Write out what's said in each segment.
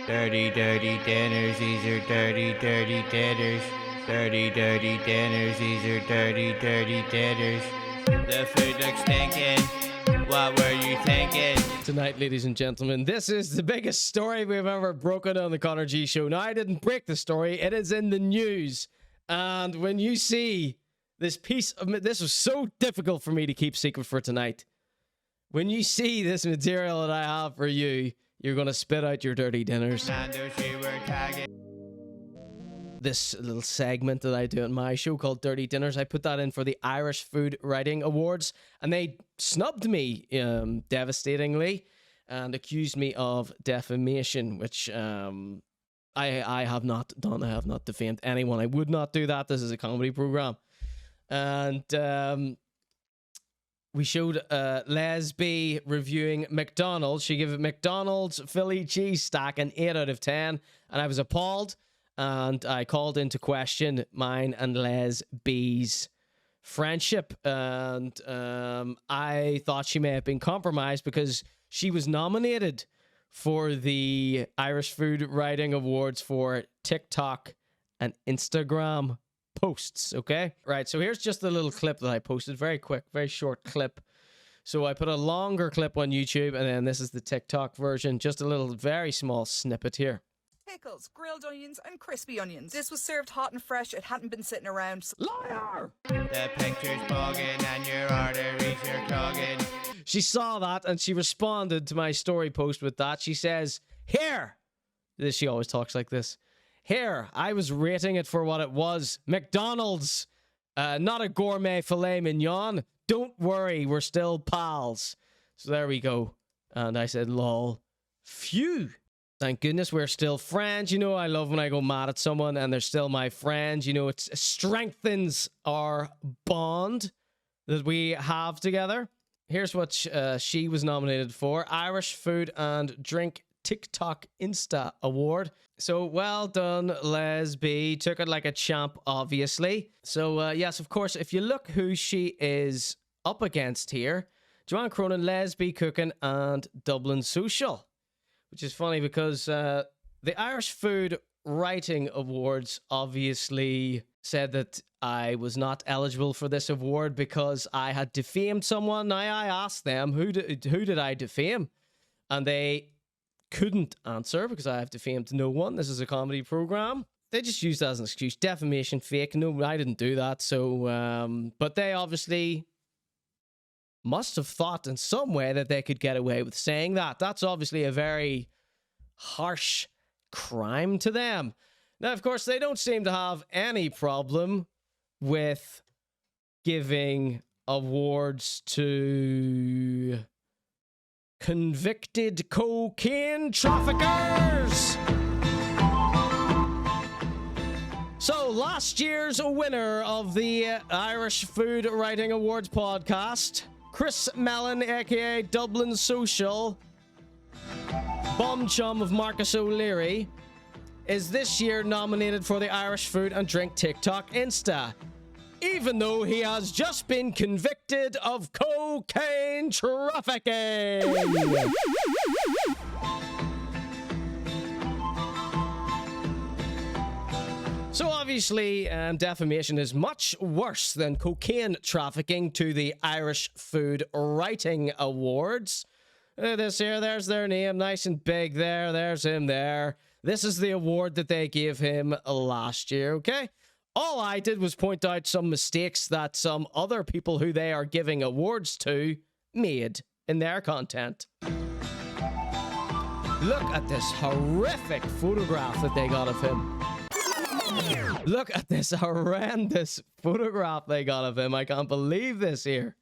Dirty, dirty dinners, these are dirty, dirty dinners. Dirty, dirty dinners, these are dirty, dirty dinners. The food looks stinking. What were you thinking? Tonight, ladies and gentlemen, this is the biggest story we've ever broken on the Conor.G show. Now, I didn't break the story. It is in the news. And when you see this piece of... This was so difficult for me to keep secret for tonight. When you see this material that I have for you, you're going to spit out your dirty dinners. This little segment that I do on my show called Dirty Dinners, I put that in for the Irish Food Writing Awards, and they snubbed me devastatingly and accused me of defamation, which I have not done. I have not defamed anyone. I would not do that. This is a comedy program. And we showed Lesby reviewing McDonald's. She gave McDonald's Philly cheese stack an 8 out of 10, and I was appalled. And I called into question mine and Lesby's friendship. And I thought she may have been compromised because she was nominated for the Irish Food Writing Awards for TikTok and Instagram posts, okay? Right, so here's just the little clip that I posted. Very quick, very short clip. So I put a longer clip on YouTube, and then this is the TikTok version. Just a little, very small snippet here. Pickles, grilled onions, and crispy onions. This was served hot and fresh. It hadn't been sitting around. Liar! The picture's bugging and your arteries are clogging. She saw that and she responded to my story post with that. She says, here, she always talks like this. Here, I was rating it for what it was. McDonald's, not a gourmet filet mignon. Don't worry, we're still pals. So there we go. And I said, lol. Phew. Thank goodness we're still friends. You know, I love when I go mad at someone and they're still my friends. You know, it strengthens our bond that we have together. Here's what she was nominated for. Irish Food and Drink TikTok Insta Award. So well done, Lesby. Took it like a champ, obviously. So yes, of course, if you look who she is up against here, Joanne Cronin, Lesby Cooking, and Dublin Social. Which is funny because the Irish Food Writing Awards obviously said that I was not eligible for this award because I had defamed someone. Now I asked them, who did I defame? And they couldn't answer because I have defamed no one. This is a comedy program. They just used that as an excuse. Defamation, fake. No, I didn't do that. So, but they obviously must have thought in some way that they could get away with saying that. That's obviously a very harsh crime to them. Now, of course, they don't seem to have any problem with giving awards to convicted cocaine traffickers. So, last year's winner of the Irish Food Writing Awards podcast, Chris Melon, aka Dublin Social, bum chum of Marcus O'Leary, is this year nominated for the Irish Food and Drink TikTok Insta, even though he has just been convicted of cocaine trafficking. So obviously, defamation is much worse than cocaine trafficking to the Irish Food Writing Awards. This here, there's their name, nice and big there. There's him there. This is the award that they gave him last year, okay? All I did was point out some mistakes that some other people who they are giving awards to made in their content. Look at this horrific photograph that they got of him. Look at this horrendous photograph they got of him. I can't believe this here.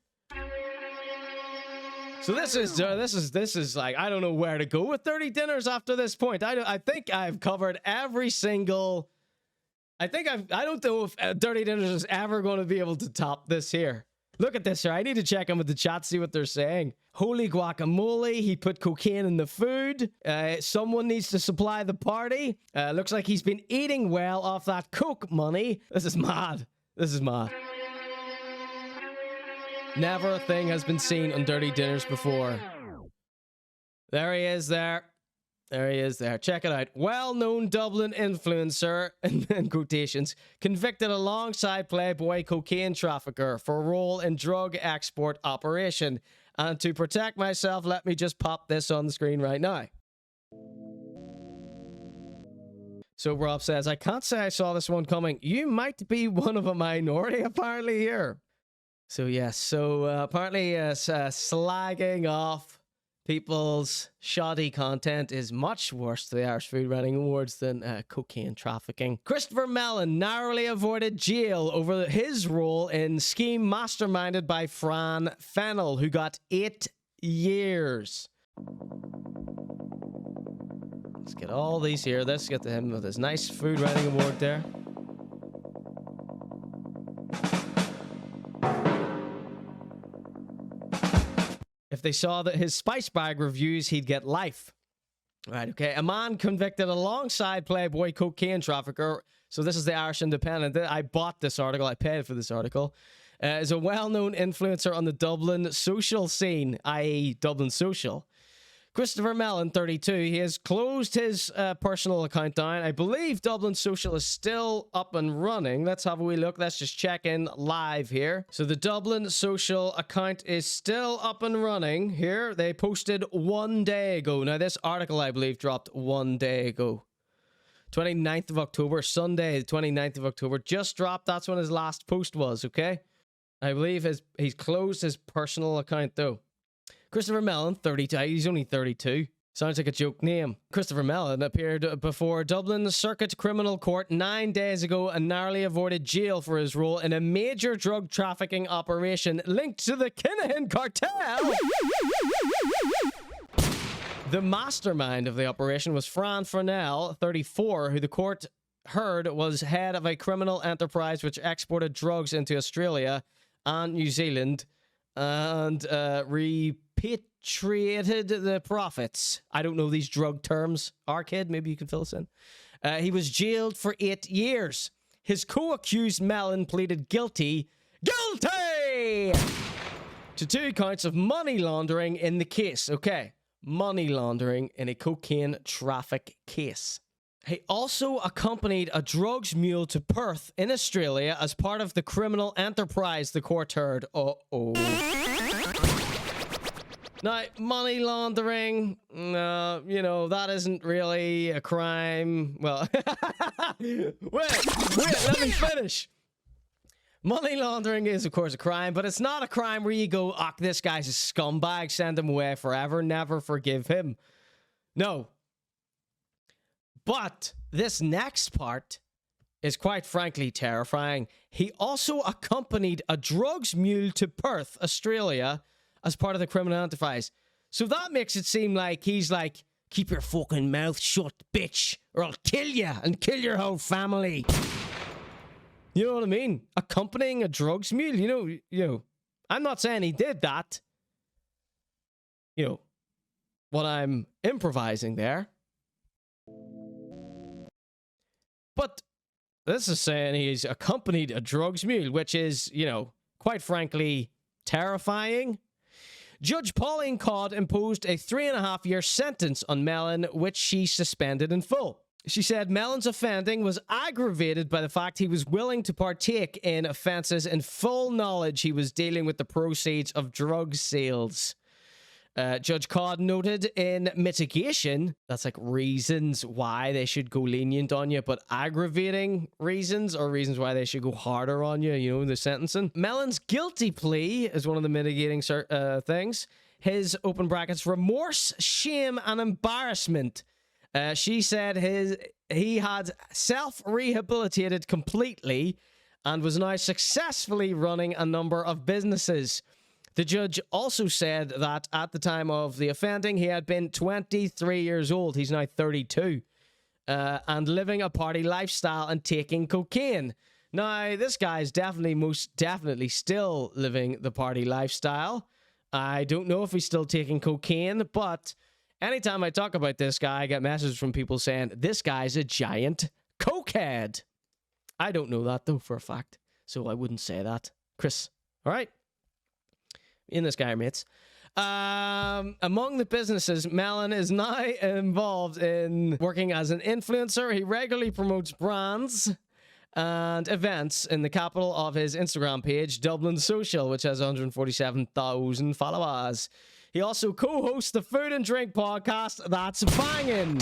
So this is like, I don't know where to go with Dirty Dinners after this point. I think I've covered every single. I don't know if Dirty Dinners is ever going to be able to top this here. Look at this here. I need to check in with the chat, see what they're saying. Holy guacamole. He put cocaine in the food. Someone needs to supply the party. Looks like he's been eating well off that coke money. This is mad. This is mad. Never a thing has been seen on Dirty Dinners before. There he is there. There he is there. Check it out. Well-known Dublin influencer, in quotations, convicted alongside playboy cocaine trafficker for a role in drug export operation. And to protect myself, let me just pop this on the screen right now. So Rob says, I can't say I saw this one coming. You might be one of a minority, apparently, here. So, yes. So, apparently, slagging off people's shoddy content is much worse to the Irish Food Writing Awards than cocaine trafficking. Christopher Melon narrowly avoided jail over his role in scheme masterminded by Fran Fennell, who got 8 years. Let's get all these here. Let's get to him with his nice Food Writing Award there. If they saw that his spice bag reviews, he'd get life. Right, okay. A man convicted alongside playboy cocaine trafficker. So this is the Irish Independent. I bought this article. I paid for this article. Is a well-known influencer on the Dublin Social scene, i.e. Dublin Social. Christopher Melon, 32, he has closed his personal account down. I believe Dublin Social is still up and running. Let's have a wee look. Let's just check in live here. So the Dublin Social account is still up and running here. They posted 1 day ago. Now, this article, I believe, dropped 1 day ago. 29th of October, Sunday, the 29th of October, just dropped. That's when his last post was, okay? I believe he's closed his personal account, though. Christopher Melon, 32. He's only 32. Sounds like a joke name. Christopher Melon appeared before Dublin Circuit Criminal Court 9 days ago and narrowly avoided jail for his role in a major drug trafficking operation linked to the Kinahan cartel. The mastermind of the operation was Fran Fennell, 34, who the court heard was head of a criminal enterprise which exported drugs into Australia and New Zealand and repatriated the profits. I don't know these drug terms. Arcade, maybe you can fill us in. He was jailed for 8 years. His co-accused Melon pleaded guilty to 2 counts of money laundering in the case. Okay, money laundering in a cocaine traffic case. He also accompanied a drugs mule to Perth in Australia as part of the criminal enterprise, the court heard. Uh-oh. Now, money laundering, that isn't really a crime. Well, wait, let me finish. Money laundering is, of course, a crime, but it's not a crime where you go, this guy's a scumbag, send him away forever, never forgive him. No. But this next part is quite frankly terrifying. He also accompanied a drugs mule to Perth, Australia, as part of the criminal enterprise. So that makes it seem like he's like, keep your fucking mouth shut, bitch, or I'll kill you and kill your whole family. You know what I mean? Accompanying a drugs mule, you know. I'm not saying he did that. You know, what I'm improvising there. But this is saying he's accompanied a drugs mule, which is, quite frankly, terrifying. Judge Pauline Codd imposed a 3.5-year sentence on Melon, which she suspended in full. She said Melon's offending was aggravated by the fact he was willing to partake in offences in full knowledge he was dealing with the proceeds of drug sales. Judge Codd noted in mitigation, that's like reasons why they should go lenient on you, but aggravating reasons or reasons why they should go harder on you, in the sentencing. Melon's guilty plea is one of the mitigating things. His, open brackets, remorse, shame, and embarrassment. She said he had self-rehabilitated completely and was now successfully running a number of businesses. The judge also said that at the time of the offending, he had been 23 years old. He's now 32. And living a party lifestyle and taking cocaine. Now, this guy is most definitely still living the party lifestyle. I don't know if he's still taking cocaine, but anytime I talk about this guy, I get messages from people saying, this guy's a giant cokehead. I don't know that, though, for a fact. So I wouldn't say that. Chris, all right? In this guy, mates. Among the businesses, Melon is now involved in working as an influencer. He regularly promotes brands and events in the capital of his Instagram page, Dublin Social, which has 147,000 followers. He also co-hosts the food and drink podcast That's Bangin'.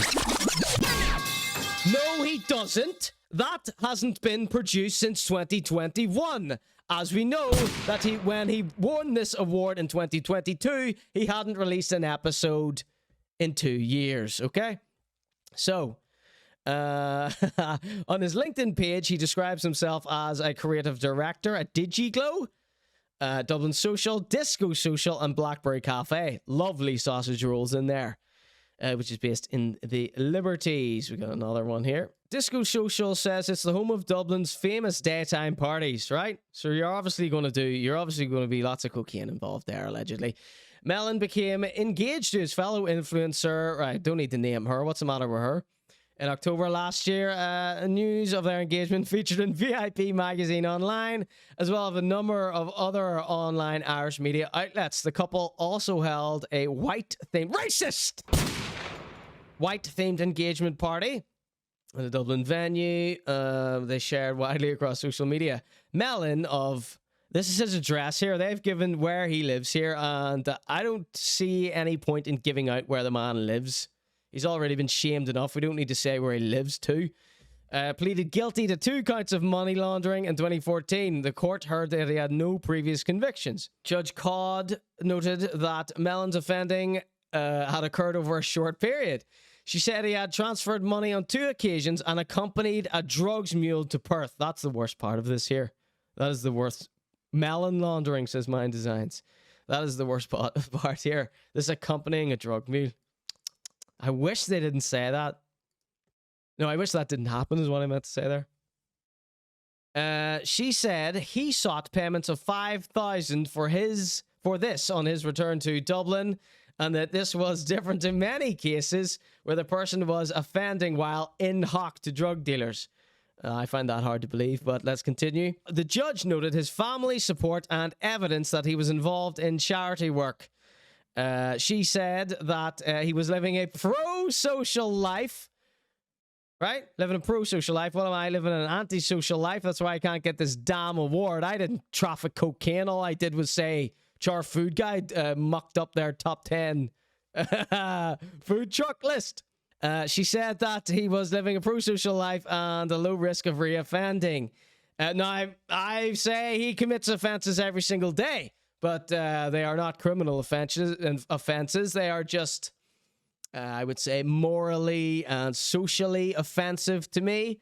No, he doesn't. That hasn't been produced since 2021. As we know, that when he won this award in 2022, he hadn't released an episode in 2 years, okay? So, on his LinkedIn page, he describes himself as a creative director at DigiGlow, Dublin Social, Disco Social, and Blackberry Cafe. Lovely sausage rolls in there, which is based in the Liberties. We got another one here. Disco Social says it's the home of Dublin's famous daytime parties, right? So you're obviously going to be lots of cocaine involved there, allegedly. Melon became engaged to his fellow influencer. Right, don't need to name her. What's the matter with her? In October last year, news of their engagement featured in VIP Magazine Online, as well as a number of other online Irish media outlets. The couple also held a white-themed engagement party at a Dublin venue. They shared widely across social media. Melon this is his address here. They've given where he lives here, and I don't see any point in giving out where the man lives. He's already been shamed enough. We don't need to say where he lives too. Pleaded guilty to 2 counts of money laundering in 2014. The court heard that he had no previous convictions. Judge Codd noted that Melon's offending had occurred over a short period. She said he had transferred money on 2 occasions and accompanied a drugs mule to Perth. That's the worst part of this here. That is the worst. Melon laundering, says Mind Designs. That is the worst part here. This accompanying a drug mule. I wish they didn't say that. No, I wish that didn't happen is what I meant to say there. She said he sought payments of $5,000 for this on his return to Dublin, and that this was different in many cases where the person was offending while in hock to drug dealers. I find that hard to believe, but let's continue. The judge noted his family support and evidence that he was involved in charity work. She said that he was living a pro-social life. Right? Living a pro-social life. What am I? Living an anti-social life. That's why I can't get this damn award. I didn't traffic cocaine. All I did was say Char Food Guide mucked up their top 10 food truck list. She said that he was living a pro-social life and a low risk of reoffending. Now, I say he commits offenses every single day, but they are not criminal offenses. They are just, I would say, morally and socially offensive to me.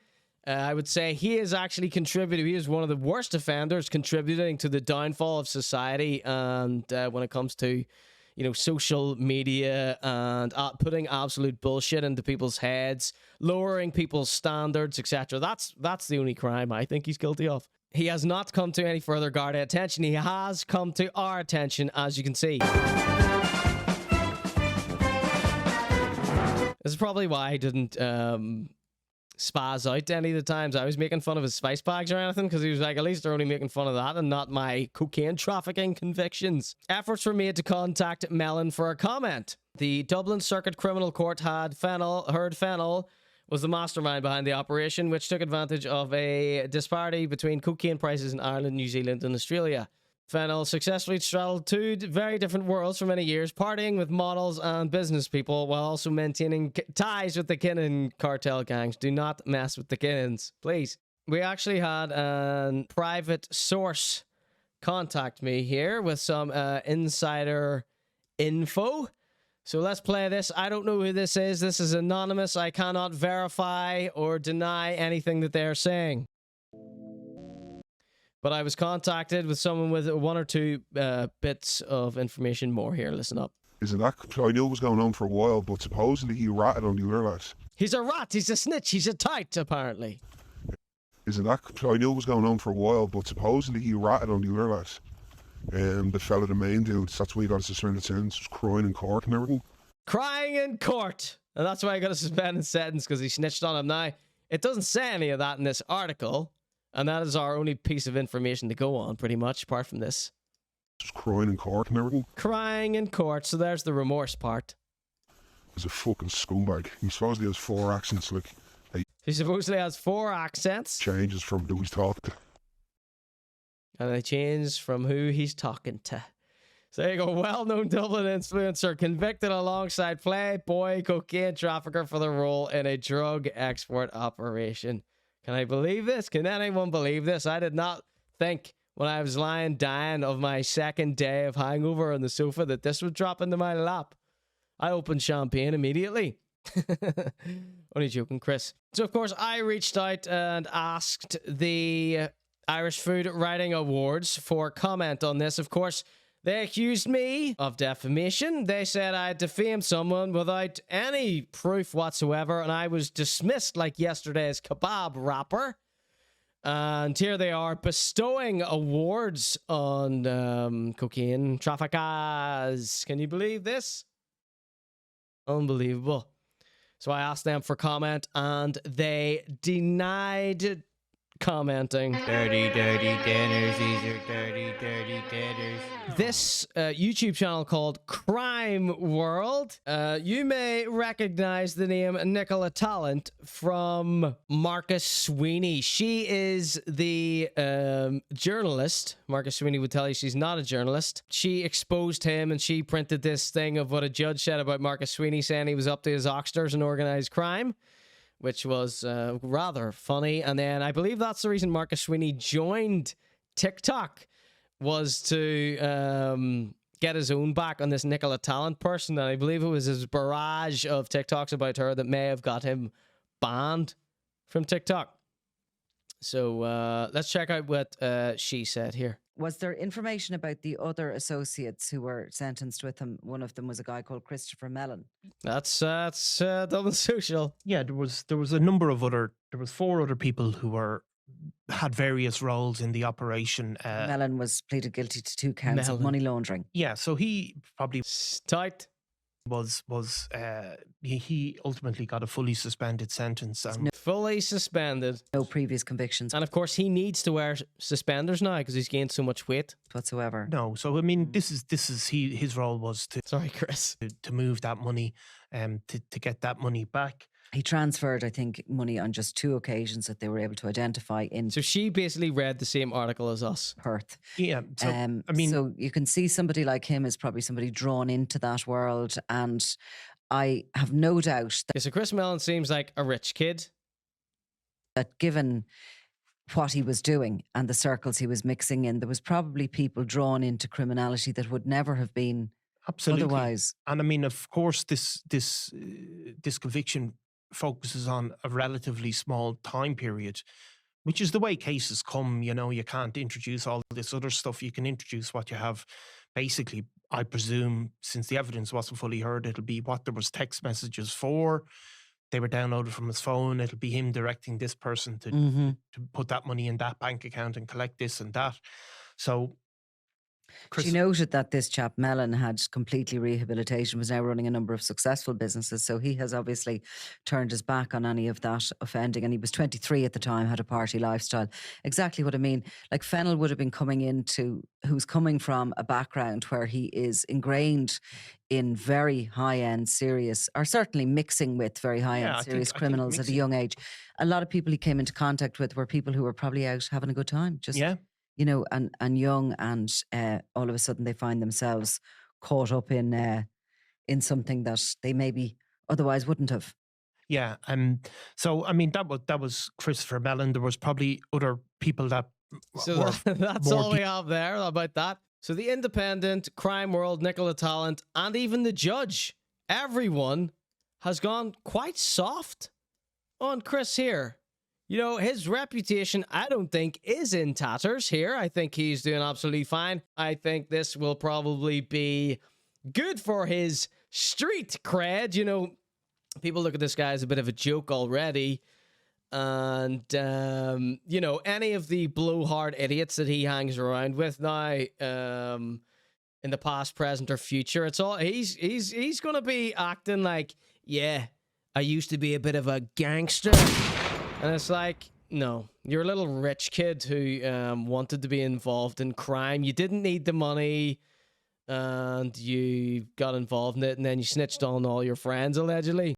I would say he is actually contributing. He is one of the worst offenders, contributing to the downfall of society. And when it comes to, social media and putting absolute bullshit into people's heads, lowering people's standards, etc. That's the only crime I think he's guilty of. He has not come to any further guarded attention. He has come to our attention, as you can see. This is probably why I didn't spaz out any of the times I was making fun of his spice bags or anything, because he was like, at least they're only making fun of that and not my cocaine trafficking convictions. Efforts were made to contact Melon for a comment. The Dublin Circuit Criminal Court heard Fennell was the mastermind behind the operation, which took advantage of a disparity between cocaine prices in Ireland, New Zealand, and Australia. Fennell successfully straddled 2 very different worlds for many years, partying with models and business people while also maintaining ties with the Kinnan cartel gangs. Do not mess with the Kinnans, please. We actually had a private source contact me here with some insider info. So let's play this. I don't know who this is. This is anonymous. I cannot verify or deny anything that they're saying. But I was contacted with someone with 1 or 2 bits of information more here. Listen up. Isn't that? I knew it was going on for a while, but supposedly he ratted on the other lads. He's a rat. He's a snitch. He's a tight, apparently. Isn't that? I knew it was going on for a while, but supposedly he ratted on the other lads. The fella, the main dude, that's why he got a suspended sentence, was crying in court and everything. Crying in court! And that's why I got a suspended sentence, because he snitched on him. Now, it doesn't say any of that in this article, and that is our only piece of information to go on, pretty much, apart from this. was crying in court and everything. Crying in court, so there's the remorse part. He's a fucking scumbag. He supposedly has 4 accents, like, He supposedly has 4 accents. changes from who he's talking to. And they change from who he's talking to. So there you go. Well-known Dublin influencer convicted alongside playboy cocaine trafficker for the role in a drug export operation. Can I believe this? Can anyone believe this? I did not think when I was lying dying of my second day of hangover on the sofa that this would drop into my lap. I opened champagne immediately. Only joking, Chris. So, of course, I reached out and asked the Irish Food Writing Awards for comment on this. Of course, they accused me of defamation. They said I defamed someone without any proof whatsoever, and I was dismissed like yesterday's kebab wrapper. And here they are bestowing awards on cocaine traffickers. Can you believe this? Unbelievable. So I asked them for comment, and they denied commenting. Dirty, dirty dinners. These are dirty, dirty dinners. This YouTube channel called Crime World, you may recognize the name Nicola Talent from Marcus Sweeney. She is the journalist. Marcus Sweeney would tell you she's not a journalist. She exposed him, and she printed this thing of what a judge said about Marcus Sweeney, saying he was up to his oxters in organized crime, which was rather funny. And then I believe that's the reason Marcus Sweeney joined TikTok, was to get his own back on this Nicola Talent person. And I believe it was his barrage of TikToks about her that may have got him banned from TikTok. So let's check out what she said here. Was there information about the other associates who were sentenced with him? One of them was a guy called Christopher Melon. That's Dublin Social. Yeah, there was a number of there was 4 other people who had various roles in the operation. Melon was pleaded guilty to 2 counts of money laundering. Yeah, so he probably Tight. he ultimately got a fully suspended sentence. Fully suspended. No previous convictions And of course, he needs to wear suspenders now because he's gained so much weight. whatsoever. No, so I mean, his role was Sorry, Chris. to move that money, to get that money back. He transferred, I think, money on just 2 occasions that they were able to identify in So she basically read the same article as us. Perth. Yeah, so I mean, so you can see somebody like him is probably somebody drawn into that world, and I have no doubt Okay, so Chris Mellon seems like a rich kid. that given what he was doing and the circles he was mixing in, there was probably people drawn into criminality that would never have been absolutely. otherwise. And I mean, of course, this conviction focuses on a relatively small time period, which is the way cases come. You know, you can't introduce all this other stuff. You can introduce what you have. Basically, I presume, since the evidence wasn't fully heard, it'll be what there was text messages for. They were downloaded from his phone. It'll be him directing this person to put that money in that bank account and collect this and that. So She noted that this chap, Melon, had completely rehabilitation, was now running a number of successful businesses. So he has obviously turned his back on any of that offending. And he was 23 at the time, had a party lifestyle. Exactly what I mean. Like Fennell would have been who's coming from a background where he is ingrained in very high-end serious, or certainly mixing with very high-end serious criminals at a young age. A lot of people he came into contact with were people who were probably out having a good time. Just you know, and young, and all of a sudden they find themselves caught up in something that they maybe otherwise wouldn't have. Yeah, so I mean that was Christopher Melon. There was probably other people that. So that's all we have there about that. So the Independent, Crime World, Nicola Talent, and even the judge, everyone has gone quite soft on Chris here. You know, his reputation, I don't think, is in tatters here. I think he's doing absolutely fine. I think this will probably be good for his street cred. You know, people look at this guy as a bit of a joke already. And, you know, any of the blowhard idiots that he hangs around with now, in the past, present, or future, it's all, he's going to be acting like, yeah, I used to be a bit of a gangster. And it's like, No, you're a little rich kid who wanted to be involved in crime. You didn't need the money, and you got involved in it, and then you snitched on all your friends, allegedly.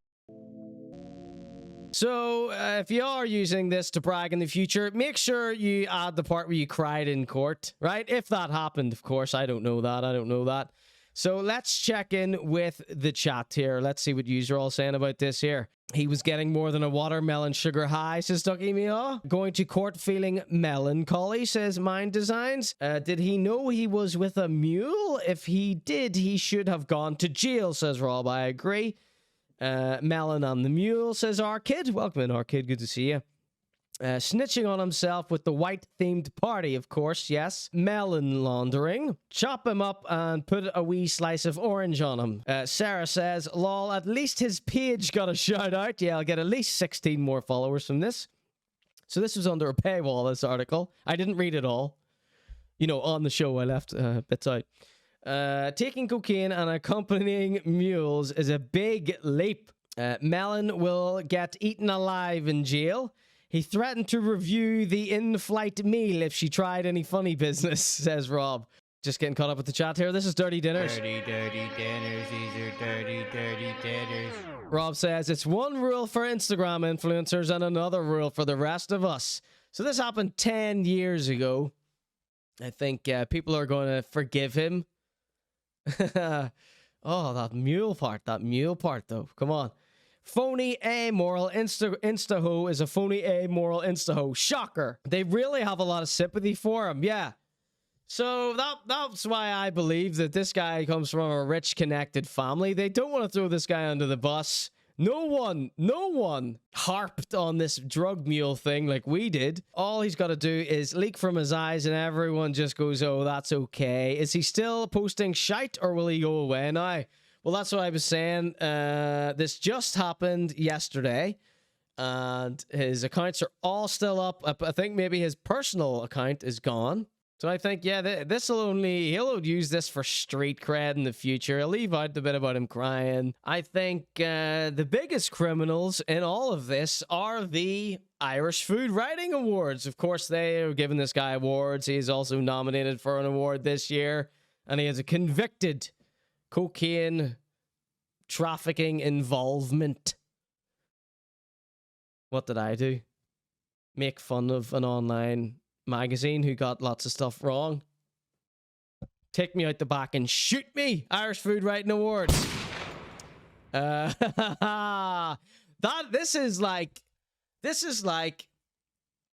So, if you are using this to brag in the future, make sure you add the part where you cried in court, right? If that happened, of course. I don't know that. So, let's check in with the chat here. Let's see what you're all saying about this here. He was getting more than a watermelon sugar high, says Ducky Meow. Going to court feeling melancholy, says Mind Designs. Did he know he was with a mule? If he did, he should have gone to jail, says Rob. I agree. Melon on the mule, says Arkid. Welcome in, Arkid. Good to see you. Snitching on himself with the white-themed party, of course, yes. Melon laundering. Chop him up and put a wee slice of orange on him. Sarah says, lol, at least his page got a shout-out. Yeah, I'll get at least 16 more followers from this. So this was under a paywall, this article. I didn't read it all. You know, on the show, I left bits out. Taking cocaine and accompanying mules is a big leap. Melon will get eaten alive in jail. He threatened to review the in-flight meal if she tried any funny business, says Rob. Just getting caught up with the chat here. This is Dirty Dinners. Dirty dinners. These are dirty dinners. Rob says, it's one rule for Instagram influencers and another rule for the rest of us. So this happened 10 years ago. I think people are going to forgive him. Oh, that mule part though. Come on. Phony amoral insta-ho is a phony amoral insta-ho. Shocker. They really have a lot of sympathy for him. Yeah. So that's why I believe that this guy comes from a rich, connected family. They don't want to throw this guy under the bus. No one harped on this drug mule thing like we did. All he's got to do is leak from his eyes and everyone just goes, oh, that's okay. Is he still posting shite or will he go away now? Well, that's what I was saying. This just happened yesterday and his accounts are all still up. I think maybe his personal account is gone. So I think, yeah, he'll use this for street cred in the future. He'll leave out the bit about him crying. I think the biggest criminals in all of this are the Irish Food Writing Awards. Of course, they are giving this guy awards. He is also nominated for an award this year. And he has a convicted cocaine trafficking involvement. What did I do? Make fun of an online magazine who got lots of stuff wrong. Take me out the back and shoot me. Irish Food Writing Awards. This is like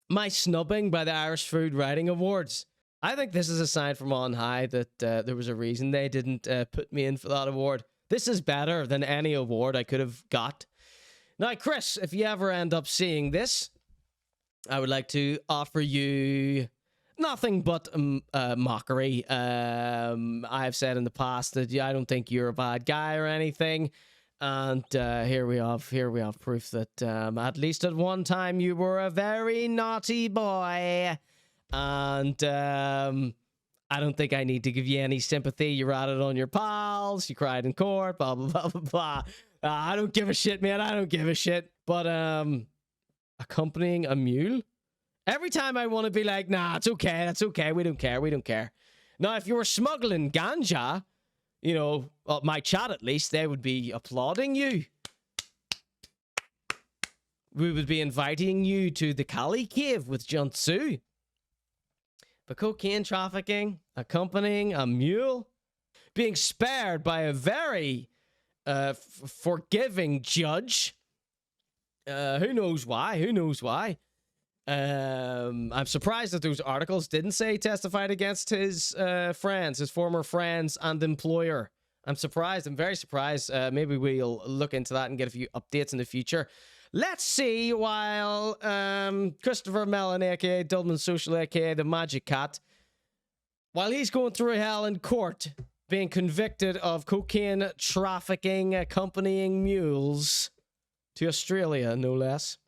my snubbing by the Irish Food Writing Awards. I think this is a sign from on high that there was a reason they didn't put me in for that award. This is better than any award I could have got. Now, Chris, if you ever end up seeing this, I would like to offer you nothing but mockery. I've said in the past that I don't think you're a bad guy or anything, and here we have proof that at least at one time you were a very naughty boy, and I don't think I need to give you any sympathy. You ratted on your pals, you cried in court, blah blah blah blah blah. I don't give a shit, man. I don't give a shit. But accompanying a mule? Every time I want to be like, nah, it's okay, that's okay, we don't care. Now, if you were smuggling ganja, you know, well, my chat at least, they would be applauding you. We would be inviting you to the Cali Cave with Juntsu. But cocaine trafficking, accompanying a mule, being spared by a very forgiving judge. Who knows why? I'm surprised that those articles didn't say he testified against his former friends and employer. I'm surprised. I'm very surprised. Maybe we'll look into that and get a few updates in the future. Let's see while Christopher Melon, aka Dublin Social, aka the Magic Cat, while he's going through hell in court, being convicted of cocaine trafficking, accompanying mules to Australia, no less.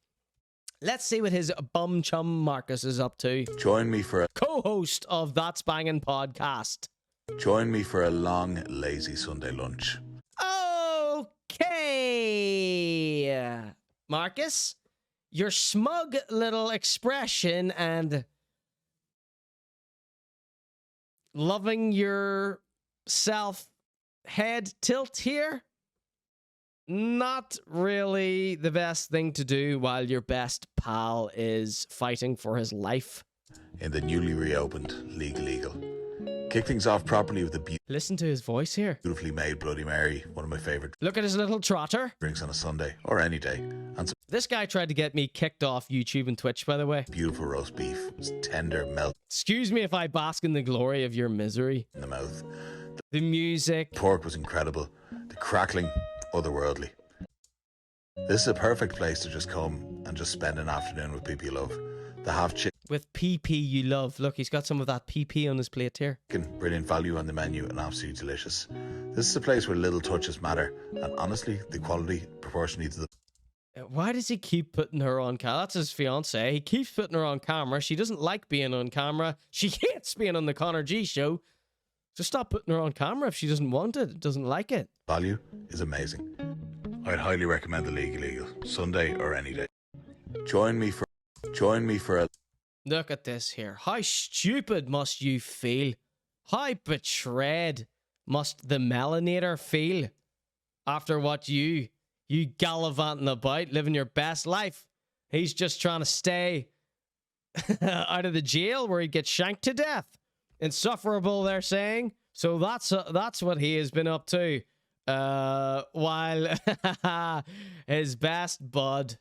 Let's see what his bum chum Marcus is up to. Join me for a co-host of That's Bangin' podcast. Join me for a long, lazy Sunday lunch. Okay, Marcus, your smug little expression and loving yourself head tilt here, not really the best thing to do while your best pal is fighting for his life. In the newly reopened Legal Eagle. Kick things off properly with a Listen to his voice here. beautifully made Bloody Mary, one of my favourite Look at his little trotter. drinks on a Sunday, or any day. And some This guy tried to get me kicked off YouTube and Twitch, by the way. beautiful roast beef. It's tender, melt Excuse me if I bask in the glory of your misery. in the mouth. The music. Pork was incredible. The crackling, otherworldly. This is a perfect place to just come and just spend an afternoon with people you love. The half chicken, With PP you love. Look, he's got some of that PP on his plate here. brilliant value on the menu and absolutely delicious. This is a place where little touches matter, and honestly, the quality proportionally to the Why does he keep putting her on camera? That's his fiance. He keeps putting her on camera. She doesn't like being on camera. She hates being on the Conor.G show. So stop putting her on camera if she doesn't want it, doesn't like it. value is amazing. I'd highly recommend the Legal Eagle, Sunday or any day. Join me for a Look at this here. How stupid must you feel? How betrayed must the Melanator feel after what you gallivanting about, living your best life? He's just trying to stay out of the jail where he'd get shanked to death. Insufferable, they're saying. So that's what he has been up to. While his best bud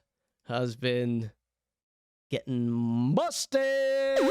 has been getting busted. Can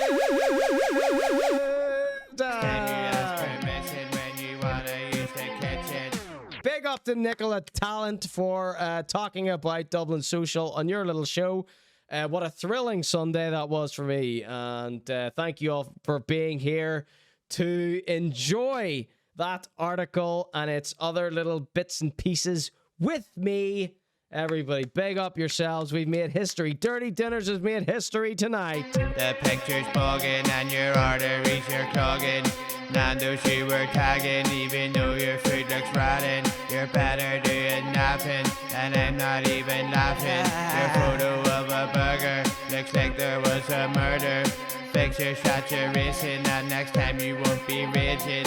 you ask permission when you wanna use the kitchen? Big up to Nicola Talent for talking about Dublin Social on your little show. What a thrilling Sunday that was for me. And thank you all for being here to enjoy that article and its other little bits and pieces with me. Everybody, big up yourselves. We've made history. Dirty Dinners has made history tonight. The picture's bugging and your arteries are clogging. Nando's you were tagging, even though your food looks rotten. You're better doing nothing, and I'm not even laughing. Your photo of a burger looks like there was a murder. Fix your saturation, and next time you won't be raging.